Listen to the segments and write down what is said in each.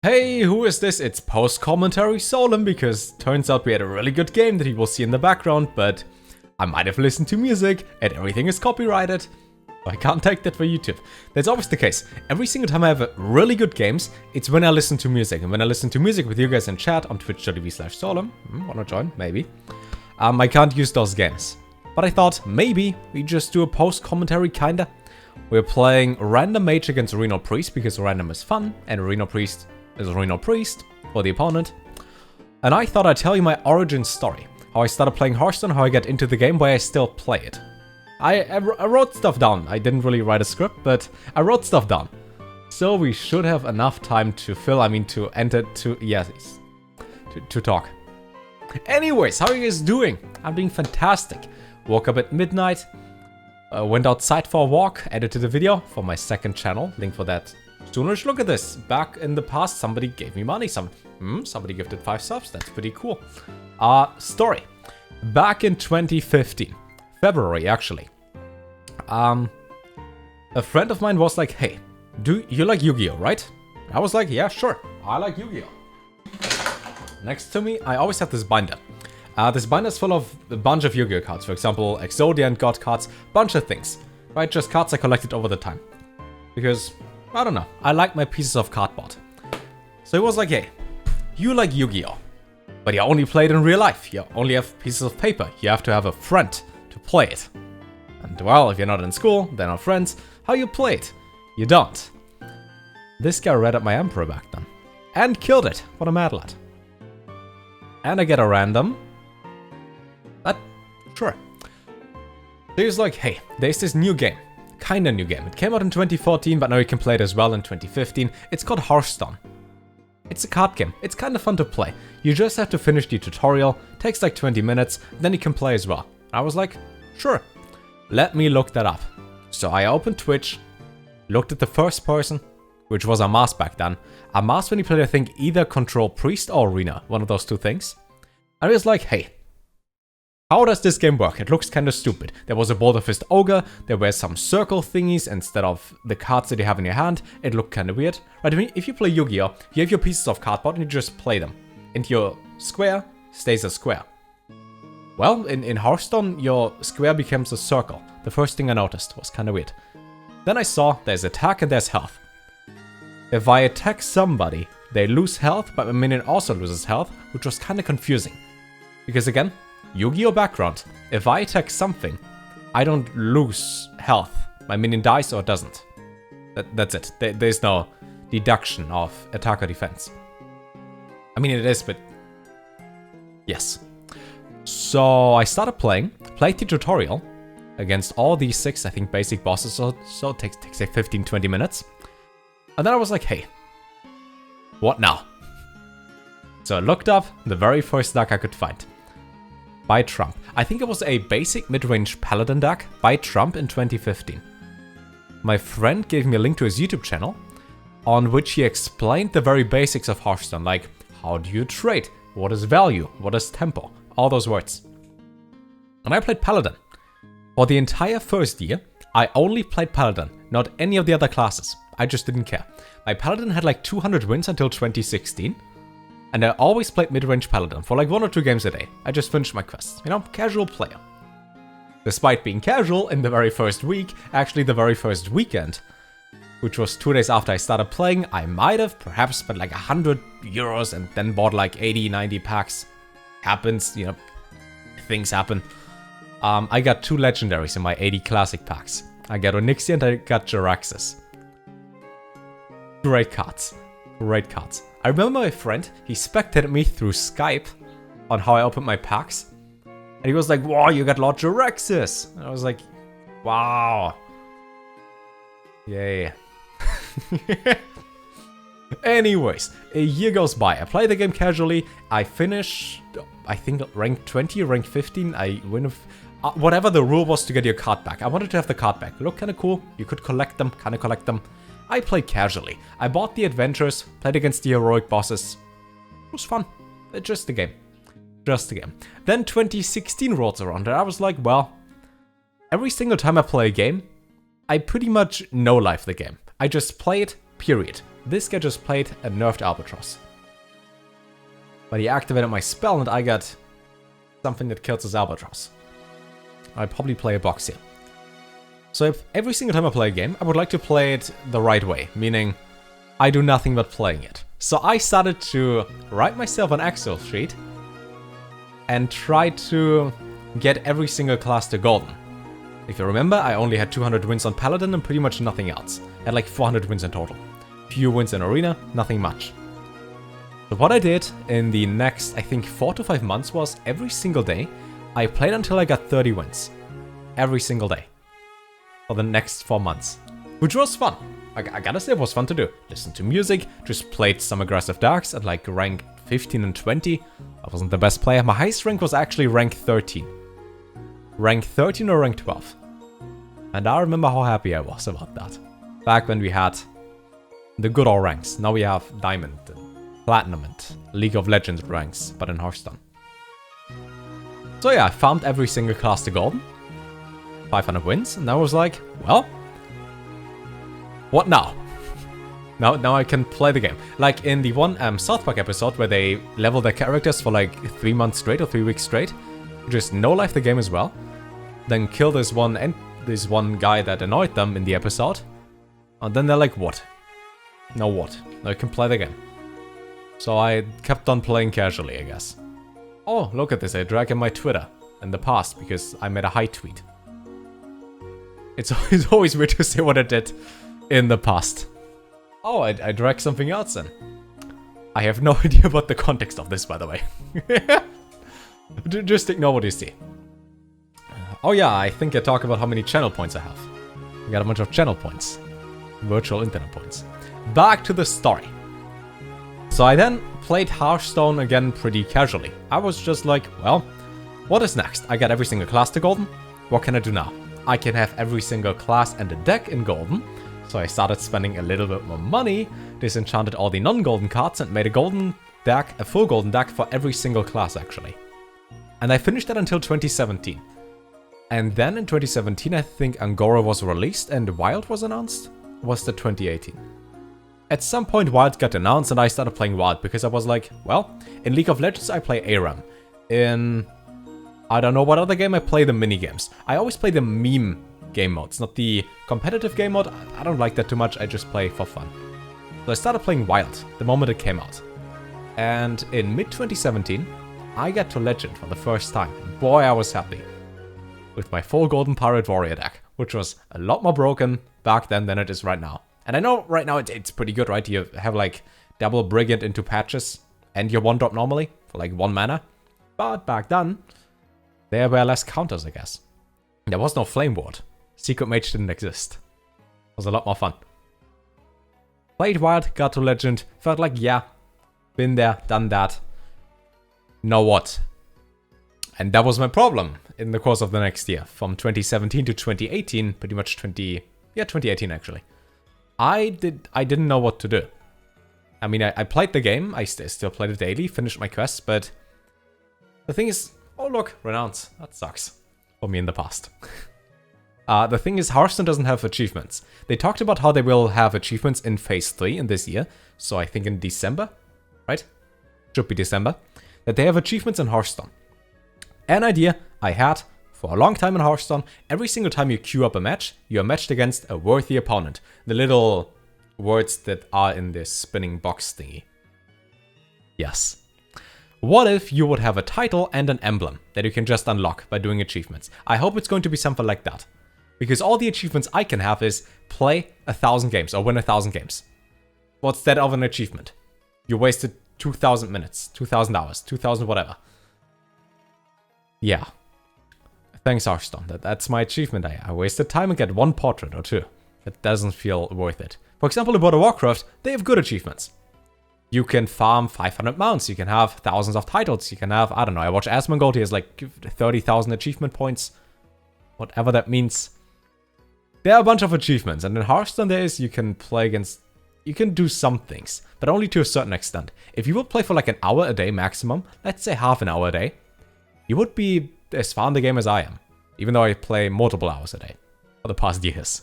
Hey, who is this? It's post-commentary Solem, because turns out we had a really good game that you will see in the background, but I might have listened to music and everything is copyrighted. I can't take that for YouTube. That's always the case. Every single time I have really good games, it's when I listen to music. And when I listen to music with you guys in chat on twitch.tv/Solem, wanna join? Maybe. I can't use those games. But I thought maybe we just do a post-commentary kinda. We're playing Random Mage against Reno Priest because random is fun, and Reno Priest is Reno Priest for the opponent. And I thought I'd tell you my origin story. How I started playing Hearthstone, how I got into the game, why I still play it. I wrote stuff down. I didn't really write a script, but I wrote stuff down. So we should have enough time to to enter, to talk. Anyways, how are you guys doing? I'm doing fantastic. Woke up at midnight, went outside for a walk, edited a video for my second channel. Link for that soonish. Look at this. Back in the past, somebody gave me money. Somebody gifted 5 subs. That's pretty cool. Story. Back in 2015. February, actually. A friend of mine was like, hey, do you like Yu-Gi-Oh, right? I was like, yeah, sure. I like Yu-Gi-Oh. Next to me, I always have this binder. This binder is full of a bunch of Yu-Gi-Oh cards. For example, Exodian God cards, bunch of things. Right, just cards I collected over the time. Because, I don't know, I like my pieces of cardboard. So he was like, hey, you like Yu-Gi-Oh, but you only play it in real life. You only have pieces of paper. You have to have a friend to play it. And well, if you're not in school, they're not friends. How you play it? You don't. This guy read up my Emperor back then. And killed it. What a mad lad. And I get a random. But, sure. So he was like, hey, there's this new game. Kinda new game. It came out in 2014, but now you can play it as well in 2015. It's called Hearthstone. It's a card game. It's kinda fun to play. You just have to finish the tutorial. Takes like 20 minutes. Then you can play as well. I was like, sure. Let me look that up. So I opened Twitch, looked at the first person, which was Amas back then. Amas, when he played, I think, either Control Priest or Arena, one of those two things. I was like, hey, how does this game work? It looks kind of stupid. There was a Boulder Fist Ogre, there were some circle thingies instead of the cards that you have in your hand. It looked kind of weird. Right, I mean, if you play Yu-Gi-Oh, you have your pieces of cardboard and you just play them. And your square stays a square. Well, in Hearthstone, your square becomes a circle. The first thing I noticed was kind of weird. Then I saw there's attack and there's health. If I attack somebody, they lose health, but my minion also loses health, which was kind of confusing. Because again, Yu-Gi-Oh background. If I attack something, I don't lose health. My minion dies or doesn't. That's it. There's no deduction of attack or defense. I mean, it is, but yes. So I started played the tutorial against all these 6, I think, basic bosses, so it takes like 15-20 minutes. And then I was like, hey, what now? So I looked up the very first deck I could find. By Trump. I think it was a basic mid-range paladin deck by Trump in 2015. My friend gave me a link to his YouTube channel, on which he explained the very basics of Hearthstone, like how do you trade, what is value, what is tempo, all those words. And I played Paladin. For the entire first year, I only played Paladin, not any of the other classes. I just didn't care. My Paladin had like 200 wins until 2016. And I always played mid-range Paladin for like 1 or 2 games a day. I just finished my quests. You know, casual player. Despite being casual in the very first week, actually the very first weekend, which was 2 days after I started playing, I might have perhaps spent like 100 euros and then bought like 80, 90 packs. Happens, you know, things happen. I got 2 legendaries in my 80 classic packs. I got Onyxia and I got Jaraxxus. Great cards. Great cards. I remember my friend, he spectated me through Skype on how I opened my packs. And he was like, wow, you got Lord Jaraxxus. And I was like, wow. Yay. Anyways, a year goes by. I play the game casually. I finish, I think, rank 20, rank 15. I win whatever the rule was to get your card back. I wanted to have the card back. Look kind of cool. You could collect them, kind of collect them. I played casually. I bought the adventures, played against the heroic bosses. It was fun. Just a game. Just a game. Then 2016 rolls around and I was like, well, every single time I play a game, I pretty much no-life the game. I just play it, period. this guy just played a nerfed Albatross. But he activated my spell and I got something that kills his Albatross. I'd probably play a box here. So if every single time I play a game, I would like to play it the right way, meaning I do nothing but playing it. So I started to write myself an Excel sheet and try to get every single class to golden. If you remember, I only had 200 wins on Paladin and pretty much nothing else. I had like 400 wins in total. Few wins in Arena, nothing much. So what I did in the next, I think 4 to 5 months was every single day, I played until I got 30 wins. Every single day. For the next 4 months. Which was fun. I gotta say it was fun to do. Listen to music, just played some aggressive darks at like rank 15 and 20. I wasn't the best player. My highest rank was actually rank 13. Rank 13 or rank 12. And I remember how happy I was about that. Back when we had the good old ranks. Now we have Diamond, and Platinum, and League of Legends ranks, but in Hearthstone. So yeah, I farmed every single class to golden. 500 wins, and I was like, well, what now? Now I can play the game. Like in the one South Park episode where they level their characters for like 3 months straight or 3 weeks straight, just no life the game as well, then kill this one guy that annoyed them in the episode, and then they're like, what? Now what? Now I can play the game. So I kept on playing casually, I guess. Oh, look at this, I dragged in my Twitter in the past because I made a high tweet. It's always weird to say what I did in the past. Oh, I dragged something else in. I have no idea about the context of this, by the way. Just ignore what you see. Oh yeah, I think I talk about how many channel points I have. I got a bunch of channel points. Virtual internet points. Back to the story. So I then played Hearthstone again pretty casually. I was just like, well, what is next? I got every single class to golden. What can I do now? I can have every single class and a deck in golden. So I started spending a little bit more money, disenchanted all the non-golden cards and made a golden deck, a full golden deck for every single class actually. And I finished that until 2017. And then in 2017 I think Angora was released and Wild was announced? Was that 2018? At some point Wild got announced and I started playing Wild because I was like, well, in League of Legends I play ARAM. In I don't know what other game I play the minigames. I always play the meme game modes, not the competitive game mode. I don't like that too much, I just play for fun. So I started playing Wild the moment it came out. And in mid-2017, I got to Legend for the first time. And boy, I was happy. With my full Golden Pirate Warrior deck, which was a lot more broken back then than it is right now. And I know right now it's pretty good, right? You have like double Brigand into patches and your 1-drop normally for like 1 mana. But back then, there were less counters, I guess. There was no Flame Ward. Secret Mage didn't exist. It was a lot more fun. Played Wild, got to Legend, felt like, yeah, been there, done that. Now what? And that was my problem in the course of the next year. From 2017 to 2018, pretty much 2018 actually. I didn't know what to do. I mean, I played the game, I still played it daily, finished my quests, but the thing is, oh look, Renounce. That sucks. For me in the past. The thing is, Hearthstone doesn't have achievements. They talked about how they will have achievements in Phase 3 in this year. So I think in December, right? Should be December. That they have achievements in Hearthstone. An idea I had for a long time in Hearthstone, every single time you queue up a match, you are matched against a worthy opponent. The little words that are in this spinning box thingy. Yes. What if you would have a title and an emblem that you can just unlock by doing achievements? I hope it's going to be something like that. Because all the achievements I can have is play 1,000 games or win 1,000 games. What's that of an achievement? You wasted 2,000 minutes, 2,000 hours, 2,000 whatever. Yeah. Thanks Hearthstone, that's my achievement. I wasted time and get 1 portrait or 2. That doesn't feel worth it. For example, in World of Warcraft, they have good achievements. You can farm 500 mounts, you can have thousands of titles, you can have, I don't know, I watch Asmongold, he has like 30,000 achievement points. Whatever that means. There are a bunch of achievements, and in Hearthstone there is, you can play against, you can do some things, but only to a certain extent. If you would play for like an hour a day maximum, let's say half an hour a day, you would be as far in the game as I am, even though I play multiple hours a day for the past years.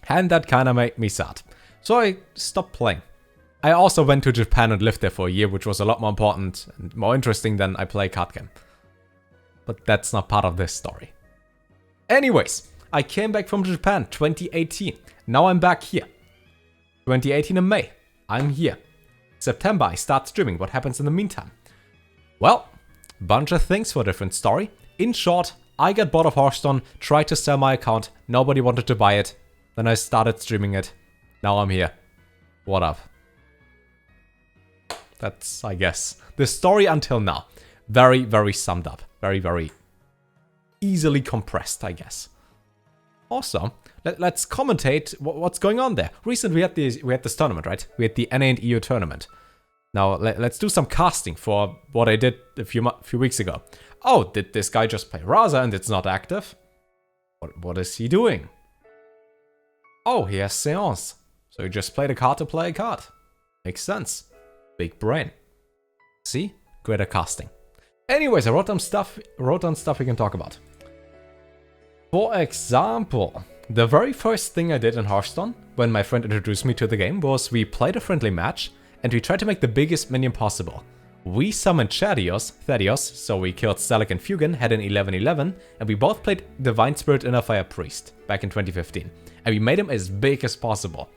And that kinda made me sad. So I stopped playing. I also went to Japan and lived there for a year, which was a lot more important and more interesting than I play card game. But that's not part of this story. Anyways, I came back from Japan 2018. Now I'm back here. 2018 in May. I'm here. September I start streaming. What happens in the meantime? Well, bunch of things for a different story. In short, I got bored of Hearthstone, tried to sell my account, nobody wanted to buy it. Then I started streaming it. Now I'm here. What up? That's, I guess, the story until now. Very, very summed up. Very, very easily compressed, I guess. Also, let's commentate what's going on there. Recently we had this tournament, right? We had the NA and EU tournament. Now let's do some casting for what I did a few weeks ago. Oh, did this guy just play Raza and it's not active? What is he doing? Oh, he has Seance. So he just played a card to play a card. Makes sense. Big brain. See? Greater casting. Anyways, I wrote down stuff we can talk about. For example, the very first thing I did in Hearthstone, when my friend introduced me to the game, was we played a friendly match, and we tried to make the biggest minion possible. We summoned Thaddeus, so we killed Stalek and Fugan, had an 11-11, and we both played Divine Spirit Innerfire Priest back in 2015. And we made him as big as possible.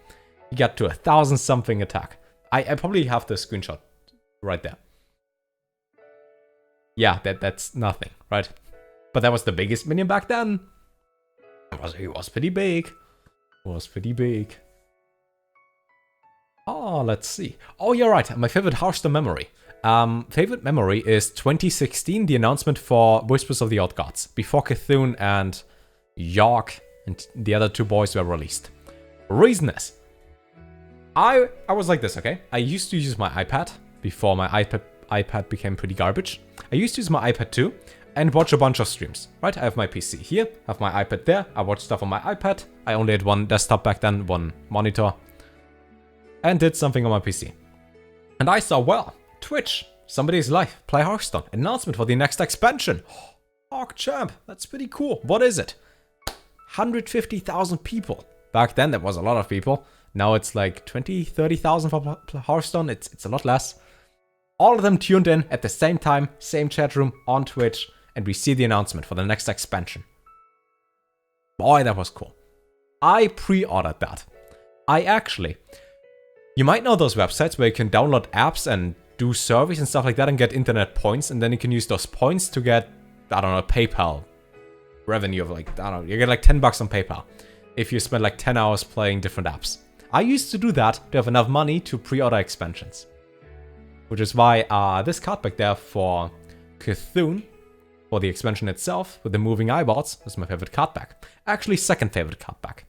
He got to 1,000 something attack. I probably have the screenshot right there. Yeah, that's nothing, right? But that was the biggest minion back then. He was pretty big. Oh, let's see. Oh, you're right. My favorite Hearthstone memory. Favorite memory is 2016, the announcement for Whispers of the Odd Gods, before Cthulhu and York and the other two boys were released. Reason is, I was like this, okay? I used to use my iPad before my iPad became pretty garbage. I used to use my iPad too and watch a bunch of streams, right? I have my PC here, I have my iPad there, I watch stuff on my iPad. I only had one desktop back then, one monitor, and did something on my PC. And I saw, well, Twitch, somebody's live, play Hearthstone, announcement for the next expansion. Champ, that's pretty cool. What is it? 150,000 people. Back then, that was a lot of people. Now it's like 20, 30,000 for Hearthstone. It's a lot less. All of them tuned in at the same time, same chat room on Twitch, and we see the announcement for the next expansion. Boy, that was cool. I pre-ordered that. You might know those websites where you can download apps and do surveys and stuff like that and get internet points, and then you can use those points to get, I don't know, PayPal revenue of like, I don't know, you get like $10 on PayPal if you spend like 10 hours playing different apps. I used to do that to have enough money to pre-order expansions. Which is why this card back there for Cthulhu, for the expansion itself, with the moving eyeballs, is my favorite card back. Actually, second favorite card back.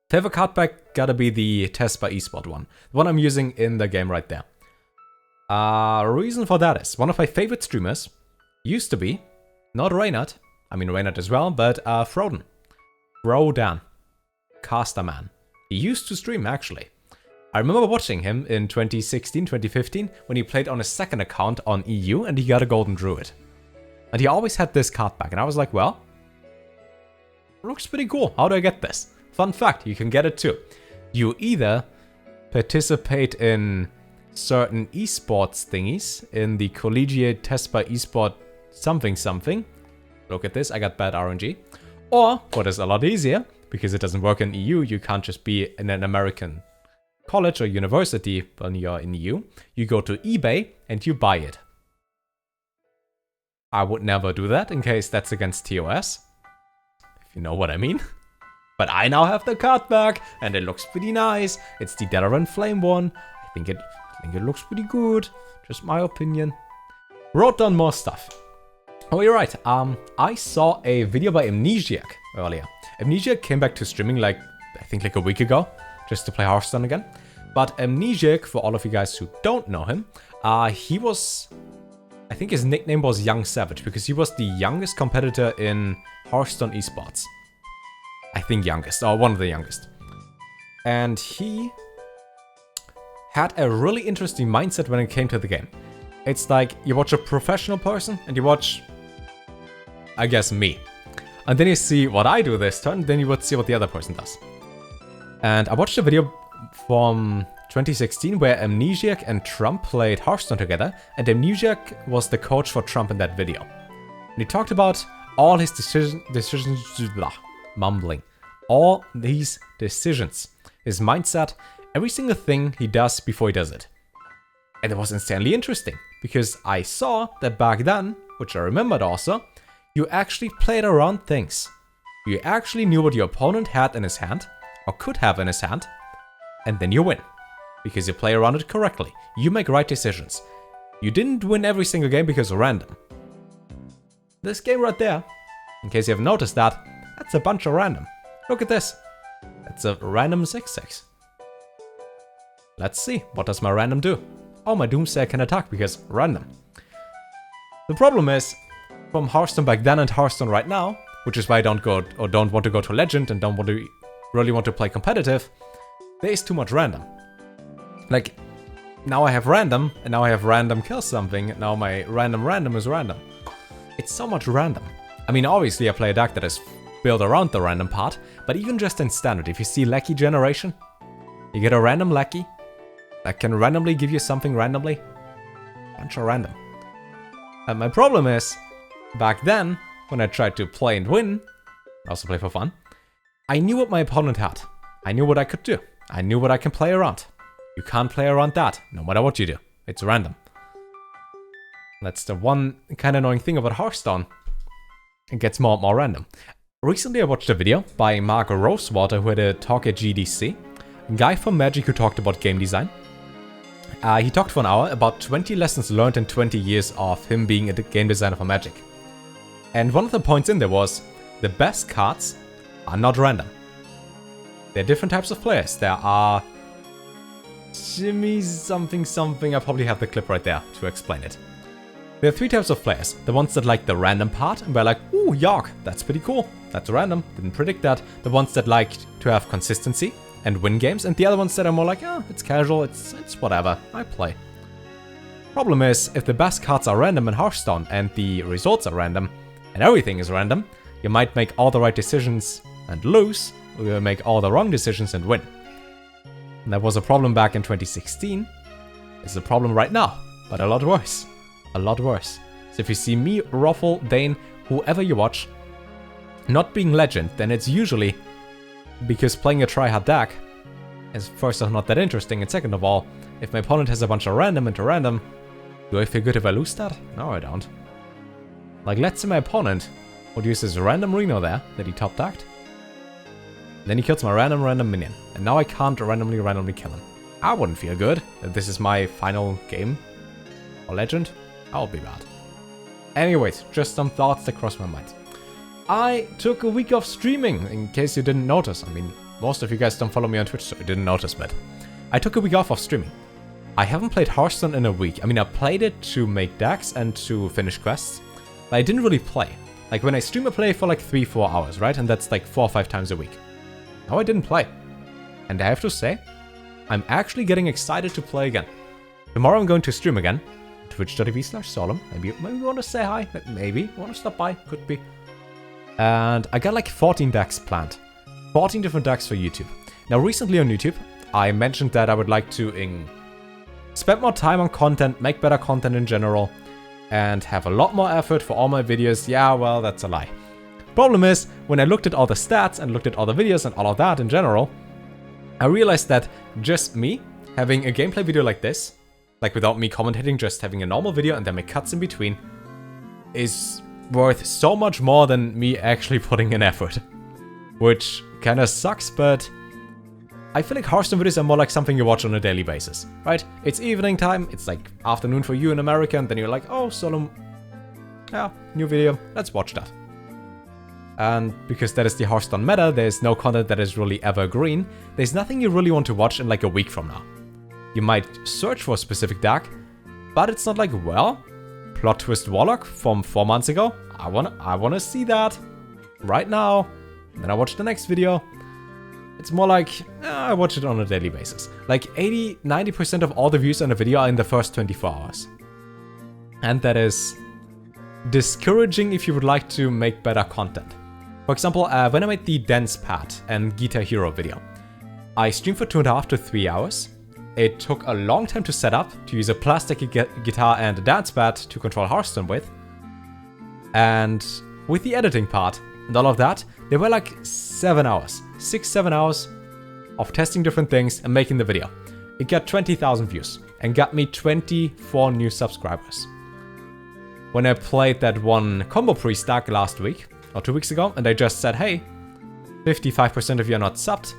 Favorite card back gotta be the Tespa eSport one. The one I'm using in the game right there. Reason for that is, one of my favorite streamers used to be, not Reynard, I mean Reynard as well, but Frodan. Casterman. He used to stream, actually. I remember watching him in 2016, 2015, when he played on his second account on EU and he got a Golden Druid. And he always had this card back, and I was like, well, looks pretty cool. How do I get this? Fun fact, you can get it too. You either participate in certain esports thingies, in the Collegiate Tespa eSport something. Look at this, I got bad RNG. Or, what is a lot easier, because it doesn't work in EU, you can't just be in an American college or university when you're in EU. You go to eBay and you buy it. I would never do that in case that's against TOS, if you know what I mean. But I now have the card back and it looks pretty nice. It's the Dalaran Flame one. I think it looks pretty good. Just my opinion. Wrote down more stuff. Oh, you're right. I saw a video by Amnesiac earlier. Amnesiac came back to streaming I think like a week ago, just to play Hearthstone again. But Amnesiac, for all of you guys who don't know him, he was, I think his nickname was Young Savage, because he was the youngest competitor in Hearthstone esports. I think youngest, or one of the youngest. And he had a really interesting mindset when it came to the game. It's like, you watch a professional person, and you watch, I guess, me. And then you see what I do this turn, then you would see what the other person does. And I watched a video from 2016 where Amnesiac and Trump played Hearthstone together, and Amnesiac was the coach for Trump in that video. And he talked about all his decisions, blah, mumbling. All these decisions. His mindset, every single thing he does before he does it. And it was insanely interesting, because I saw that back then, which I remembered also, you actually played around things. You actually knew what your opponent had in his hand, or could have in his hand, and then you win. Because you play around it correctly. You make right decisions. You didn't win every single game because of random. This game right there, in case you haven't noticed that, that's a bunch of random. Look at this. That's a random 6/6. Let's see, what does my random do? Oh, my Doomsayer can attack because random. The problem is, from Hearthstone back then and Hearthstone right now, which is why I don't want to go to Legend and don't really want to play competitive, there is too much random. Like, now I have random, and now I have random kill something, and now my random is random. It's so much random. I mean, obviously I play a deck that is built around the random part, but even just in standard, if you see Lackey generation, you get a random Lackey that can randomly give you something randomly. Bunch of random. And my problem is, back then, when I tried to play and win, also play for fun, I knew what my opponent had. I knew what I could do. I knew what I can play around. You can't play around that, no matter what you do. It's random. That's the one kind of annoying thing about Hearthstone. It gets more and more random. Recently I watched a video by Mark Rosewater who had a talk at GDC. A guy from Magic who talked about game design. He talked for an hour about 20 lessons learned in 20 years of him being a game designer for Magic. And one of the points in there was, the best cards are not random. There are different types of players. There are Jimmy something, I probably have the clip right there to explain it. There are three types of players. The ones that like the random part and we're like, ooh, Yark, that's pretty cool. That's random, didn't predict that. The ones that like to have consistency and win games, and the other ones that are more like, oh, it's casual, it's whatever, I play. Problem is, if the best cards are random in Hearthstone and the results are random, and everything is random, you might make all the right decisions and lose, or you make all the wrong decisions and win. And that was a problem back in 2016. It's a problem right now, but a lot worse. A lot worse. So if you see me, Ruffle, Dane, whoever you watch, not being legend, then it's usually because playing a try-hard deck is first off not that interesting, and second of all, if my opponent has a bunch of random into random, do I feel good if I lose that? No, I don't. Like, let's say my opponent would use this random Reno there that he top-decked. Then he kills my random minion. And now I can't randomly kill him. I wouldn't feel good if this is my final game or legend. That would be bad. Anyways, just some thoughts that crossed my mind. I took a week off streaming, in case you didn't notice. I mean, most of you guys don't follow me on Twitch, so you didn't notice, but I took a week off of streaming. I haven't played Hearthstone in a week. I mean, I played it to make decks and to finish quests, but I didn't really play. Like, when I stream, I play for like 3-4 hours, right? And that's like 4 or 5 times a week. Now I didn't play. And I have to say, I'm actually getting excited to play again. Tomorrow I'm going to stream again. Twitch.tv/Solem. Maybe you want to say hi. Maybe you want to stop by. Could be. And I got like 14 decks planned. 14 different decks for YouTube. Now recently on YouTube, I mentioned that I would like to spend more time on content, make better content in general, and have a lot more effort for all my videos. Yeah, well, that's a lie. Problem is, when I looked at all the stats and looked at all the videos and all of that in general, I realized that just me having a gameplay video like this, like without me commentating, just having a normal video and then make cuts in between, is worth so much more than me actually putting in effort. Which kinda sucks, but I feel like Hearthstone videos are more like something you watch on a daily basis, right? It's evening time, it's like afternoon for you in America, and then you're like, oh, Solem, yeah, new video, let's watch that. And because that is the Hearthstone meta, there's no content that is really evergreen. There's nothing you really want to watch in like a week from now. You might search for a specific deck, but it's not like, well, plot twist Warlock from 4 months ago. I wanna see that right now. Then I watch the next video. It's more like, I watch it on a daily basis. Like 80-90% of all the views on a video are in the first 24 hours. And that is discouraging if you would like to make better content. For example, when I made the Dance Pad and Guitar Hero video, I streamed for 2.5 to 3 hours. It took a long time to set up, to use a plastic guitar and a dance pad to control Hearthstone with. And with the editing part and all of that, there were like 7 hours, 6-7 hours of testing different things and making the video. It got 20,000 views and got me 24 new subscribers. When I played that one combo pre-stack last week, or 2 weeks ago, and I just said, hey, 55% of you are not subbed,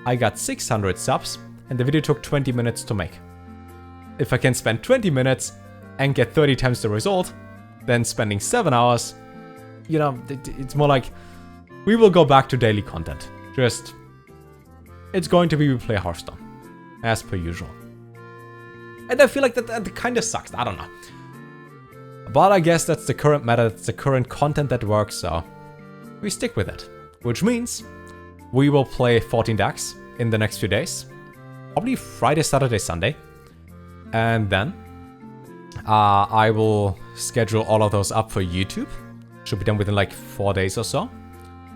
I got 600 subs, and the video took 20 minutes to make. If I can spend 20 minutes and get 30 times the result, then spending 7 hours, you know, it's more like, we will go back to daily content. Just, it's going to be we play Hearthstone, as per usual. And I feel like that kind of sucks, I don't know. But I guess that's the current meta, that's the current content that works, so we stick with it. Which means we will play 14 decks in the next few days. Probably Friday, Saturday, Sunday. And then I will schedule all of those up for YouTube. Should be done within like 4 days or so.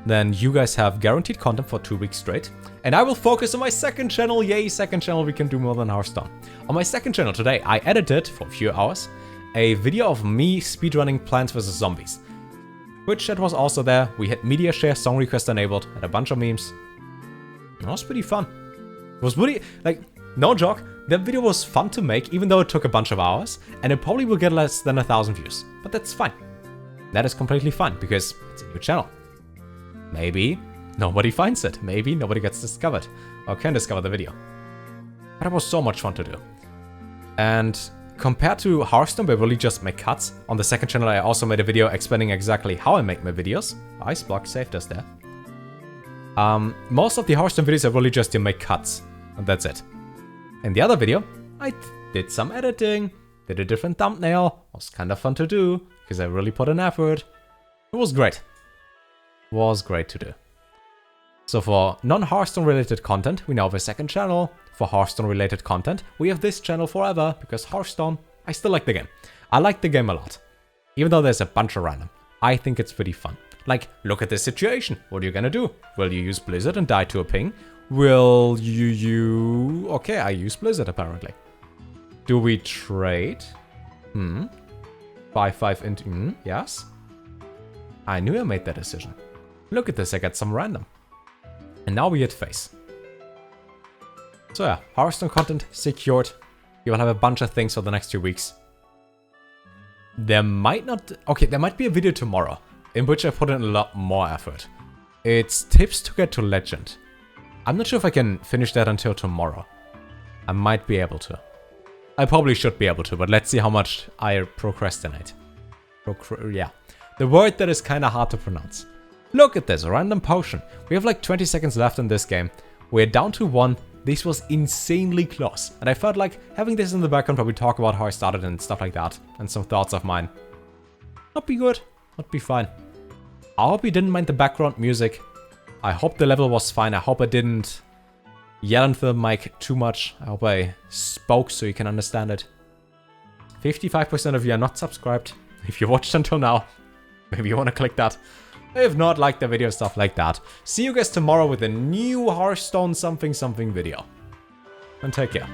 Then you guys have guaranteed content for 2 weeks straight. And I will focus on my second channel. Yay, second channel, we can do more than Hearthstone. On my second channel today, I edited for a few hours a video of me speedrunning Plants vs. Zombies. Twitch chat was also there. We had media share, song request enabled, and a bunch of memes. It was pretty fun. It was really, like, no joke, that video was fun to make, even though it took a bunch of hours, and it probably will get less than 1,000 views. But that's fine. That is completely fine, because it's a new channel. Maybe nobody finds it. Maybe nobody gets discovered, or can discover the video. But it was so much fun to do. And compared to Hearthstone, where I really just make cuts, on the second channel I also made a video explaining exactly how I make my videos. Ice block saved us there. Most of the Hearthstone videos are really just to make cuts, and that's it. In the other video, I did some editing, did a different thumbnail, was kind of fun to do, because I really put in effort. It was great. It was great to do. So for non-Hearthstone related content, we now have a second channel. For Hearthstone related content, we have this channel forever, because Hearthstone, I still like the game. I like the game a lot. Even though there's a bunch of random, I think it's pretty fun. Like, look at this situation. What are you gonna do? Will you use Blizzard and die to a ping? Will you... Okay, I use Blizzard apparently. Do we trade? 5-5 into... yes. I knew I made that decision. Look at this, I got some random. And now we hit face. So yeah, Hearthstone content secured. You will have a bunch of things for the next 2 weeks. There might not... Okay, there might be a video tomorrow, in which I put in a lot more effort. It's tips to get to legend. I'm not sure if I can finish that until tomorrow. I might be able to. I probably should be able to, but let's see how much I procrastinate. Yeah. The word that is kind of hard to pronounce. Look at this, a random potion. We have like 20 seconds left in this game. We're down to 1. This was insanely close. And I felt like having this in the background, probably talk about how I started and stuff like that. And some thoughts of mine. Not be good. Not be fine. I hope you didn't mind the background music. I hope the level was fine. I hope I didn't yell into the mic too much. I hope I spoke so you can understand it. 55% of you are not subscribed. If you watched until now, maybe you want to click that. If not, like the video, stuff like that. See you guys tomorrow with a new Hearthstone something video. And take care.